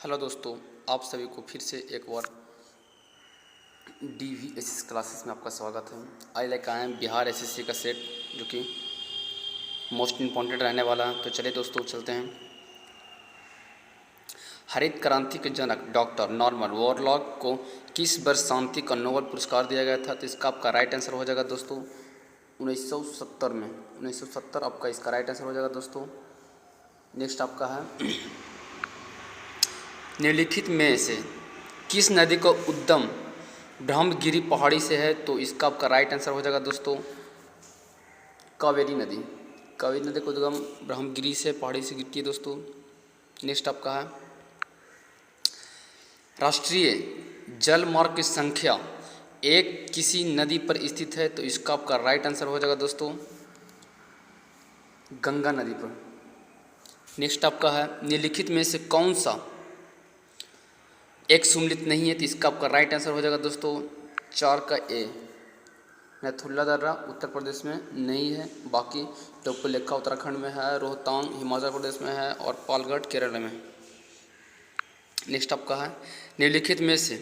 Hello दोस्तों, आप सभी को फिर से एक बार DVSS क्लासेस में आपका स्वागत है। आज लेकर आए हैं बिहार SSC का सेट जो कि मोस्ट इम्पॉर्टेंट रहने वाला है। तो चलिए दोस्तों चलते हैं। हरित क्रांति के जनक डॉक्टर नॉर्मन बोरलॉग को किस वर्ष शांति का नोबेल पुरस्कार दिया गया था? तो इसका आपका राइट आंसर हो जाएगा दोस्तों 1970 में। 1970 आपका इसका राइट आंसर हो जाएगा दोस्तों। नेक्स्ट आपका है निम्नलिखित में से किस नदी का उद्गम ब्रह्मगिरी पहाड़ी से है? तो इसका आपका राइट आंसर हो जाएगा दोस्तों कावेरी नदी। कावेरी नदी का उद्गम ब्रह्मगिरी से पहाड़ी से गिरती है दोस्तों। नेक्स्ट आपका है राष्ट्रीय जल मार्ग की संख्या 1 किसी नदी पर स्थित है? तो इसका आपका राइट आंसर हो जाएगा दोस्तों गंगा नदी पर। नेक्स्ट आपका है निम्नलिखित में से कौन सा एक सुमिलित नहीं है? तो इसका आपका राइट आंसर हो जाएगा दोस्तों 4 का ए। नथुला दर्रा उत्तर प्रदेश में नहीं है, बाकी टोपलेखा उत्तराखंड में है, रोहतांग हिमाचल प्रदेश में है और पालगढ़ केरल में। नेक्स्ट आपका है निम्नलिखित में से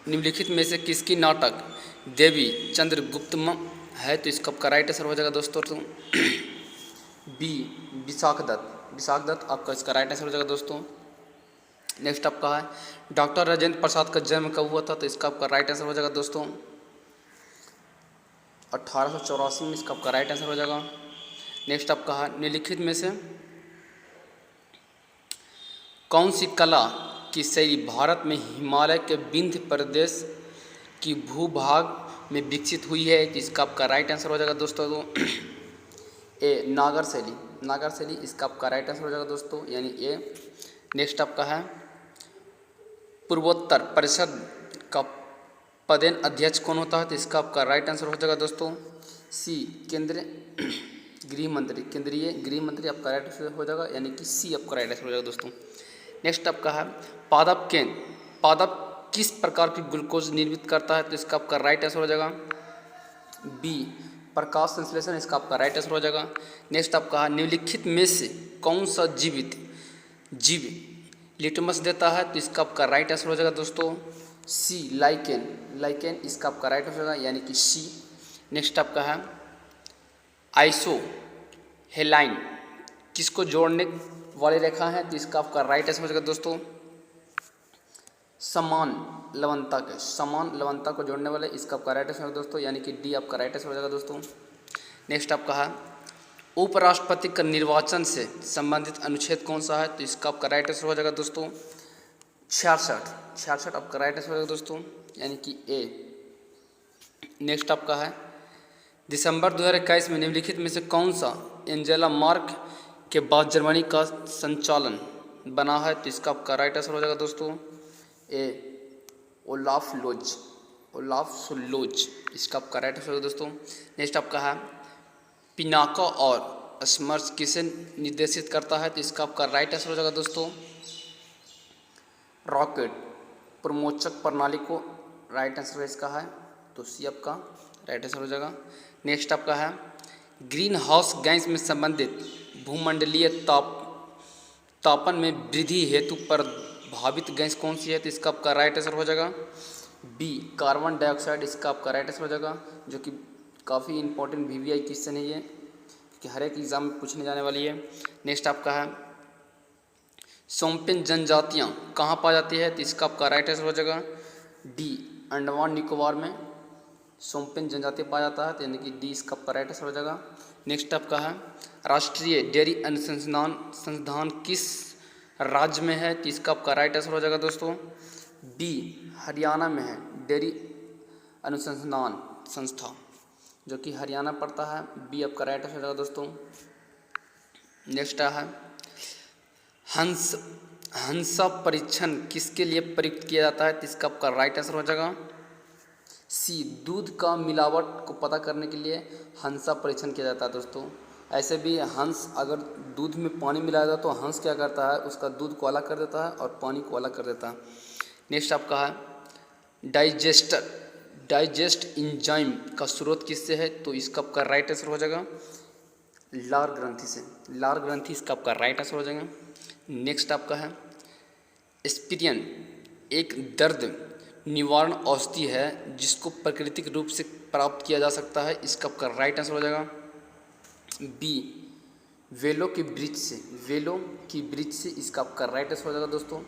निम्नलिखित में से किसकी नाटक देवी चंद्रगुप्त है? तो इसका आपका राइट आंसर हो जाएगा दोस्तों बी विशाख दत्त आपका इसका राइट आंसर हो जाएगा दोस्तों। नेक्स्ट आपका है डॉक्टर राजेंद्र प्रसाद का जन्म कब हुआ था? तो इसका आपका राइट आंसर हो जाएगा दोस्तों 1884 में। इसका आपका राइट आंसर हो जाएगा। नेक्स्ट आपका है निम्नलिखित में से कौन सी कला की शैली भारत में हिमालय के विंध्य प्रदेश की भूभाग में विकसित हुई है? इसका आपका राइट आंसर हो जाएगा दोस्तों ए नागर शैली। इसका आपका राइट आंसर हो जाएगा दोस्तों यानी ए। नेक्स्ट आपका है पूर्वोत्तर परिषद का पदेन अध्यक्ष कौन होता है? तो इसका आपका राइट आंसर हो जाएगा दोस्तों सी केंद्रीय गृह मंत्री आपका राइट आंसर हो जाएगा यानी कि सी आपका राइट आंसर हो जाएगा दोस्तों। नेक्स्ट आपका है पादप किस प्रकार की ग्लूकोज निर्मित करता है? तो इसका आपका राइट आंसर हो जाएगा बी प्रकाश संश्लेषण। इसका आपका राइट आंसर हो जाएगा। नेक्स्ट आपका निम्नलिखित में से कौन सा जीव लिटमस देता है? तो इसका आपका राइट आंसर हो जाएगा दोस्तों सी लाइकेन। इसका आपका राइट आंसर होगा यानी कि सी। नेक्स्ट आपका है आइसो हेलाइन किसको जोड़ने वाली रेखा है? तो इसका आपका राइट आंसर हो जाएगा दोस्तों समान लवणता को जोड़ने वाले। इसका आपका राइट आंसर दोस्तों यानी कि डी आपका राइट आंसर हो जाएगा दोस्तों। नेक्स्ट आपका है उपराष्ट्रपति का निर्वाचन से संबंधित अनुच्छेद कौन सा है? तो इसका आपका राइट आंसर हो जाएगा दोस्तों 66 आपका राइट आंसर हो जाएगा दोस्तों यानी कि ए। नेक्स्ट आपका है दिसंबर 2021 में निम्नलिखित में से कौन सा एंजेला मार्क के बाद जर्मनी का संचालन बना है? तो इसका आपका राइट आंसर हो जाएगा दोस्तों ए ओलाफ सोलोज। इसका आपका राइट आंसर होगा दोस्तों। नेक्स्ट आपका है पिनाका और स्मर्श किसे निर्देशित करता है? तो इसका आपका राइट आंसर हो जाएगा दोस्तों रॉकेट प्रमोचक प्रणाली को राइट आंसर इसका है तो सी आपका राइट आंसर हो जाएगा। नेक्स्ट आपका है ग्रीन हाउस गैस में संबंधित भूमंडलीय तापन में वृद्धि हेतु प्रभावित गैस कौन सी है? तो इसका आपका राइट आंसर हो जाएगा बी कार्बन डाइऑक्साइड। इसका आपका राइट आंसर हो जाएगा जो कि काफ़ी इंपॉर्टेंट VVI क्वेश्चन है ये कि हर एक एग्जाम में पूछने जाने वाली है। नेक्स्ट आपका है सोम्पेन जनजातियाँ कहाँ पाई जाती है? तो इसका आपका राइट आंसर हो जाएगा डी अंडमान निकोबार में सोम्पेन जनजाति पाया जाता है तो यानी कि डी इसका आपका राइट आंसर हो जाएगा। नेक्स्ट आपका है राष्ट्रीय डेयरी अनुसंधान संस्थान किस राज्य में है? तो इसका आपका राइट आंसर हो जाएगा दोस्तों बी हरियाणा में है डेयरी अनुसंधान संस्था जो कि हरियाणा पड़ता है। बी आपका राइट आंसर हो जाएगा दोस्तों। नेक्स्ट है हंसा परीक्षण किसके लिए प्रयुक्त किया जाता है? तो इसका आपका राइट आंसर हो जाएगा सी दूध का मिलावट को पता करने के लिए हंसा परीक्षण किया जाता है दोस्तों। ऐसे भी हंस अगर दूध में पानी मिलाया जाए तो हंस क्या करता है उसका दूध को अलग कर देता है और पानी को अलग कर देता है। नेक्स्ट आपका है डाइजेस्ट इंजाइम का स्रोत किससे है? तो इसका आपका राइट आंसर हो जाएगा लार ग्रंथि से, लार ग्रंथि इसका आपका राइट आंसर हो जाएगा। नेक्स्ट आपका है एस्पिरिन, एक दर्द निवारण औषधि है जिसको प्राकृतिक रूप से प्राप्त किया जा सकता है, इसका आपका राइट आंसर हो जाएगा बी वेलो की वृक्ष से, वेलो की वृक्ष से, इसका आपका राइट आंसर हो जाएगा दोस्तों।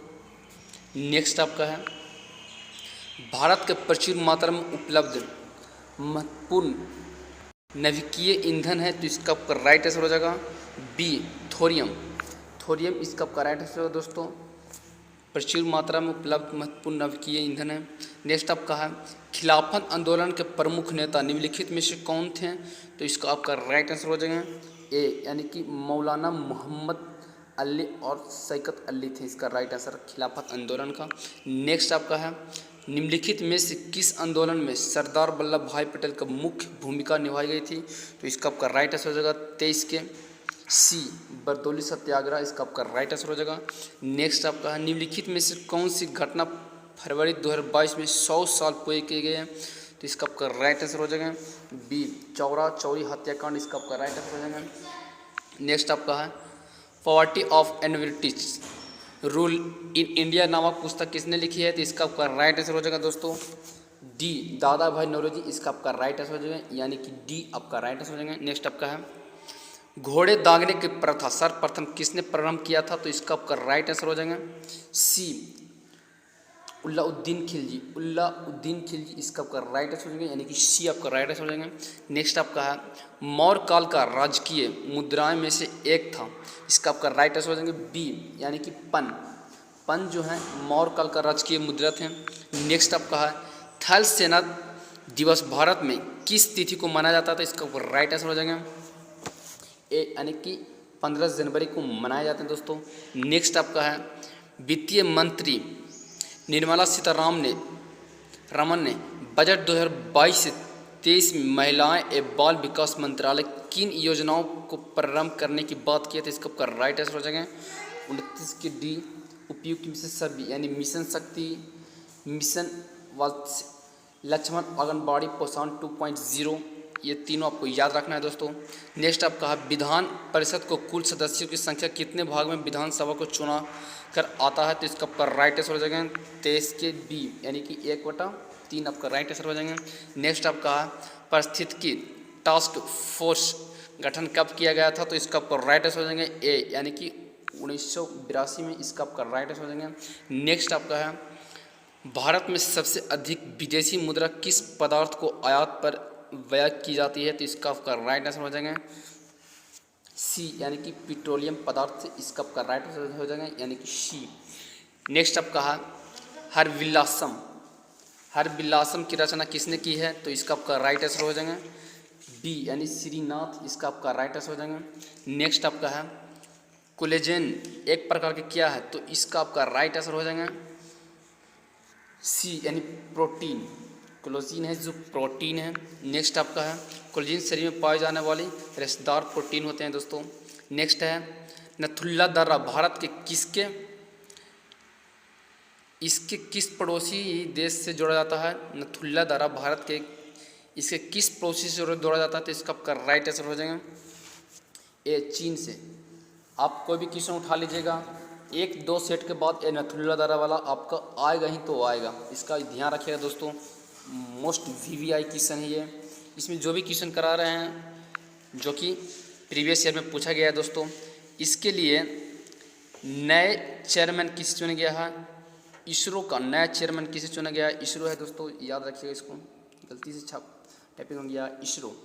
नेक्स्ट आपका है भारत के प्रचुर मात्रा में उपलब्ध महत्वपूर्ण नवीकीय ईंधन है, तो इसका आपका राइट आंसर हो जाएगा बी थोरियम, थोरियम इसका आपका राइट आंसर होगा दोस्तों। प्रचुर मात्रा में उपलब्ध महत्वपूर्ण नवीकीय ईंधन है। नेक्स्ट आपका है खिलाफत आंदोलन के प्रमुख नेता निम्नलिखित में से कौन थे, तो इसका आपका राइट आंसर हो जाएगा ए यानी कि मौलाना मोहम्मद अली और सैकत अली थे, इसका राइट आंसर खिलाफत आंदोलन का। नेक्स्ट आपका है निम्नलिखित में से किस आंदोलन में सरदार वल्लभ भाई पटेल का मुख्य भूमिका निभाई गई थी, तो इसका आपका राइट आंसर हो जाएगा 23 के सी बरदौली सत्याग्रह, इसका आपका राइट आंसर हो जाएगा। नेक्स्ट आपका है निम्नलिखित में से कौन सी घटना फरवरी 2022 में 100 साल पूरे किए गए हैं, तो इसका आपका राइट आंसर हो जाएगा बी चौरा चौरी हत्याकांड, इसका आपका राइट आंसर हो जाएगा। नेक्स्ट आपका है poverty of unbritish rule in India नामक पुस्तक किसने लिखी है, तो इसका आपका राइट आंसर हो जाएगा दोस्तों डी दादा भाई नौरोजी, इसका आपका राइट आंसर हो जाएगा यानी कि डी आपका राइट आंसर हो जाएगा। नेक्स्ट आपका है घोड़े दागने की प्रथा सर्वप्रथम किसने प्रारंभ किया था, तो इसका आपका राइट आंसर हो जाएगा सी उल्लाउद्दीन खिलजी, उल्लाउद्दीन खिलजी, इसका आपका राइट आंसर हो जाएगा यानी कि सी आपका राइट आंसर हो जाएगा। नेक्स्ट आपका है मौर्य काल का राजकीय मुद्राएं में से एक था, इसका आपका राइट आंसर हो जाएगा बी यानी कि पन जो है मौर्य काल का राजकीय मुद्रा थे। नेक्स्ट आपका है थल सेना दिवस भारत में किस तिथि को मनाया जाता था, इसका ऊपर राइट आंसर हो जाएगा ए यानी कि 15 जनवरी को मनाए जाते हैं दोस्तों। नेक्स्ट आपका है वित्तीय मंत्री निर्मला सीतारमन ने बजट 2022 से 23 में महिलाएं एवं बाल विकास मंत्रालय किन योजनाओं को प्रारंभ करने की बात की है, तो इसका आपका राइट आंसर हो जाएगा 29 के डी उपयुक्त मिशन सभी यानी मिशन शक्ति, मिशन लक्ष्मण आंगनबाड़ी पोषण 2.0, ये तीनों आपको याद रखना है दोस्तों। नेक्स्ट आपका है विधान परिषद को कुल सदस्यों की संख्या कितने भाग में विधानसभा को चुना कर आता है, तो इसका आपका राइट आंसर हो जाएगा 23 के बी यानी कि 1/3 आपका राइट आंसर हो जाएगा। नेक्स्ट आपका है पारिस्थितिकी टास्क फोर्स गठन कब किया गया था, तो इसका आपका राइट आंसर हो जाएगा ए यानी कि 1982 में, इसका आपका राइट आंसर हो जाएगा। नेक्स्ट आपका है भारत में सबसे अधिक विदेशी मुद्रा किस पदार्थ को आयात पर व्यय की जाती है, तो इसका आपका राइट आंसर हो जाएगा सी यानी कि पेट्रोलियम पदार्थ से, इसका आपका राइट आंसर हो जाएगा यानी कि सी। नेक्स्ट आपका है हरविलासम की रचना किसने की है, तो इसका आपका राइट आंसर हो जाएगा बी यानी श्रीनाथ, इसका आपका राइट आंसर हो जाएगा। नेक्स्ट आपका है कोलेजन एक प्रकार के क्या है, तो इसका आपका राइट आंसर हो जाएगा सी यानी प्रोटीन, कोलेजिन है जो प्रोटीन है। नेक्स्ट आपका है कोलेजिन शरीर में पाए जाने वाली रेशेदार प्रोटीन होते हैं दोस्तों। नेक्स्ट है नथुल्ला दर्रा भारत के इसके किस पड़ोसी देश से जोड़ा जाता है, नथुल्ला दर्रा भारत के इसके किस पड़ोसी से जोड़ा जाता है, तो इसका आपका राइट आंसर हो जाएगा ए चीन से। आप कोई भी क्वेश्चन उठा लीजिएगा, 1-2 सेट के बाद ए नथुल्ला दर्रा वाला आपका आएगा ही तो आएगा, इसका ध्यान रखिएगा दोस्तों। मोस्ट वीवीआई क्वेश्चन है ये, इसमें जो भी क्वेश्चन करा रहे हैं जो कि प्रीवियस ईयर में पूछा गया है दोस्तों। इसके लिए नए चेयरमैन किसे चुना गया है, इसरो का नया चेयरमैन किसे चुना गया है, इसरो है दोस्तों, याद रखिएगा इसको, गलती से टाइपिंग हो गया इसरो,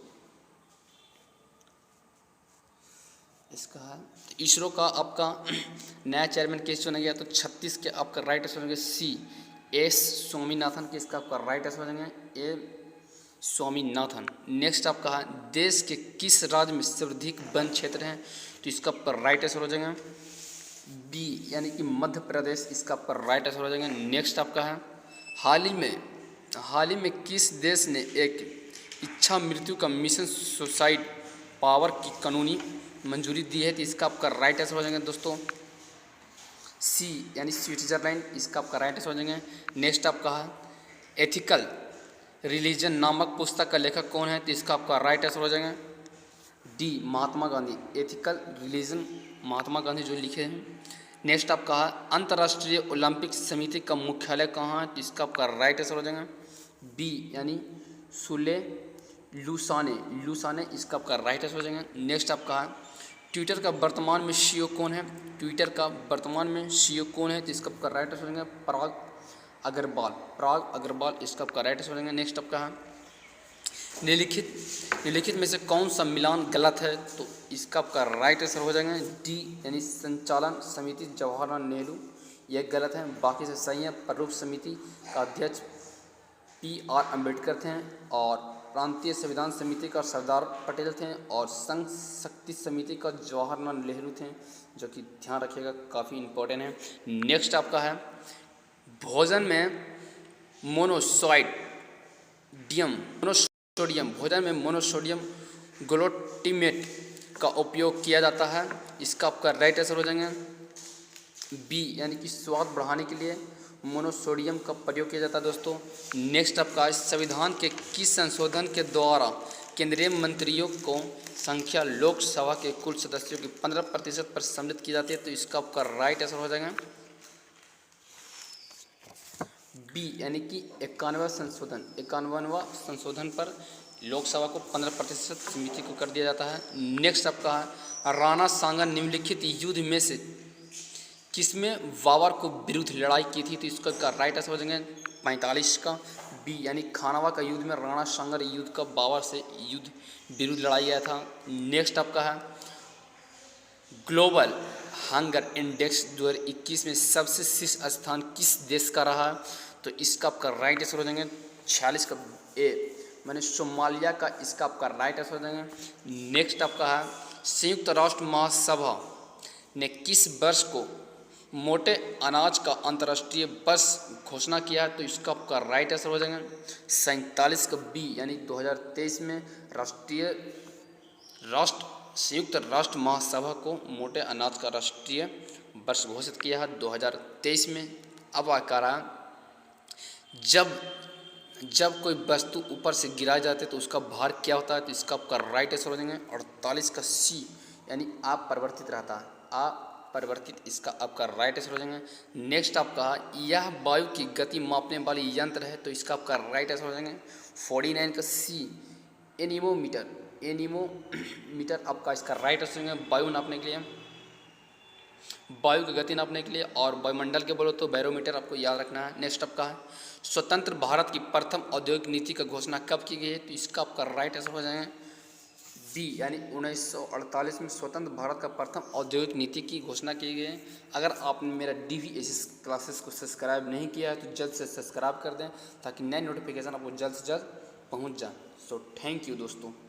इसका है इसरो का आपका नया चेयरमैन किसे चुना गया, तो 36 के आपका राइट आंसर हो गया सी एस स्वामीनाथन के, इसका आपका राइट आंसर हो जाएगा ए स्वामीनाथन। नेक्स्ट आपका है देश के किस राज्य में सर्वाधिक वन क्षेत्र हैं, तो इसका आपका राइट आंसर हो जाएगा बी यानी कि मध्य प्रदेश, इसका आपका राइट आंसर हो जाएगा। नेक्स्ट आपका है हाल ही में किस देश ने एक इच्छा मृत्यु का मिशन सुसाइड पावर की कानूनी मंजूरी दी है, तो इसका आपका राइट आंसर हो जाएगा दोस्तों सी यानी स्विट्जरलैंड, इसका आपका राइट आंसर हो जाएगा। नेक्स्ट आपका है एथिकल रिलीजन नामक पुस्तक का लेखक कौन है, तो इसका आपका राइट आंसर हो जाएगा D Mahatma Gandhi, ethical religion Mahatma Gandhi जो लिखे हैं। नेक्स्ट आपका है अंतर्राष्ट्रीय ओलंपिक समिति का मुख्यालय कहाँ है, तो इसका आपका राइट आंसर हो जाएगा बी यानी सुले लूसाने इसका आपका राइट आंसर हो जाएगा। नेक्स्ट आपका है ट्विटर का वर्तमान में सीईओ कौन है, ट्विटर का वर्तमान में सीईओ कौन है, तो इसका आपका राइट आंसर हो जाएगा पराग अग्रवाल इसका आपका राइट आंसर हो जाएगा। नेक्स्ट आपका है निम्नलिखित में से कौन सा मिलान गलत है, तो इसका आपका राइट आंसर हो जाएगा डी यानी संचालन समिति जवाहरलाल नेहरू, यह गलत है, बाकी से सही है। प्रारूप समिति का अध्यक्ष PR अम्बेडकर थे और प्रांतीय संविधान समिति का सरदार पटेल थे और संघ शक्ति समिति का जवाहरलाल नेहरू थे, जो कि ध्यान रखिएगा काफ़ी इम्पोर्टेंट है। नेक्स्ट आपका है भोजन में मोनोसोडियम ग्लूटामेट का उपयोग किया जाता है, इसका आपका राइट आंसर हो जाएगा बी यानी कि स्वाद बढ़ाने के लिए मोनोसोडियम का प्रयोग किया जाता है दोस्तों। नेक्स्ट आपका संविधान के किस संशोधन के द्वारा केंद्रीय मंत्रियों को संख्या लोकसभा के कुल सदस्यों की 15% पर सम्मिलित की जाती है, तो इसका आपका राइट आंसर हो जाएगा बी यानी कि 51वां संशोधन पर लोकसभा को 15% समिति को कर दिया जाता है। नेक्स्ट आपका है राणा सांगा निम्नलिखित युद्ध में से किसमें बाबर को विरुद्ध लड़ाई की थी, तो इसका राइट आंसर हो जाएंगे 45 का बी यानी खानावा का युद्ध में राणा सांगा युद्ध का बाबर से युद्ध विरुद्ध लड़ाई गया था। नेक्स्ट आपका है ग्लोबल हंगर इंडेक्स 2021 में सबसे शीर्ष स्थान किस देश का रहा, तो इसका आपका राइट आंसर हो जाएंगे 46 का ए मैंने सोमालिया का, इसका आपका राइट आंसर हो जाएंगे। नेक्स्ट आपका है संयुक्त राष्ट्र महासभा ने किस वर्ष को मोटे अनाज का अंतर्राष्ट्रीय वर्ष घोषणा किया है, तो इसका आपका राइट आंसर हो जाएगा 47 का बी यानी 2023 में संयुक्त राष्ट्र महासभा को मोटे अनाज का राष्ट्रीय वर्ष घोषित किया है 2023 में। अब आकार जब कोई वस्तु ऊपर से गिराई जाती है तो उसका भार क्या होता है, तो इसका आपका राइट आंसर हो जाएंगे 48 का सी यानी अपरिवर्तित रहता है अपरिवर्तित, इसका आपका राइट आंसर हो जाएंगे। नेक्स्ट आपका यह वायु की गति मापने वाली यंत्र है, तो इसका आपका राइट आंसर हो जाएंगे 49 का सी एनीमोमीटर आपका इसका राइट आंसर होंगे वायु नापने के लिए, वायु की गति नापने के लिए, और वायुमंडल के बोलो तो बैरोमीटर आपको याद रखना है। नेक्स्ट आपका है स्वतंत्र भारत की प्रथम औद्योगिक नीति का घोषणा कब की गई है, तो इसका आपका राइट आंसर हो जाएगा बी यानी 1948 में स्वतंत्र भारत का प्रथम औद्योगिक नीति की घोषणा की गई है। अगर आपने मेरा DVSS क्लासेस को सब्सक्राइब नहीं किया है तो जल्द से सब्सक्राइब कर दें ताकि नए नोटिफिकेशन आपको जल्द से जल्द पहुंच जाए। सो थैंक यू दोस्तों।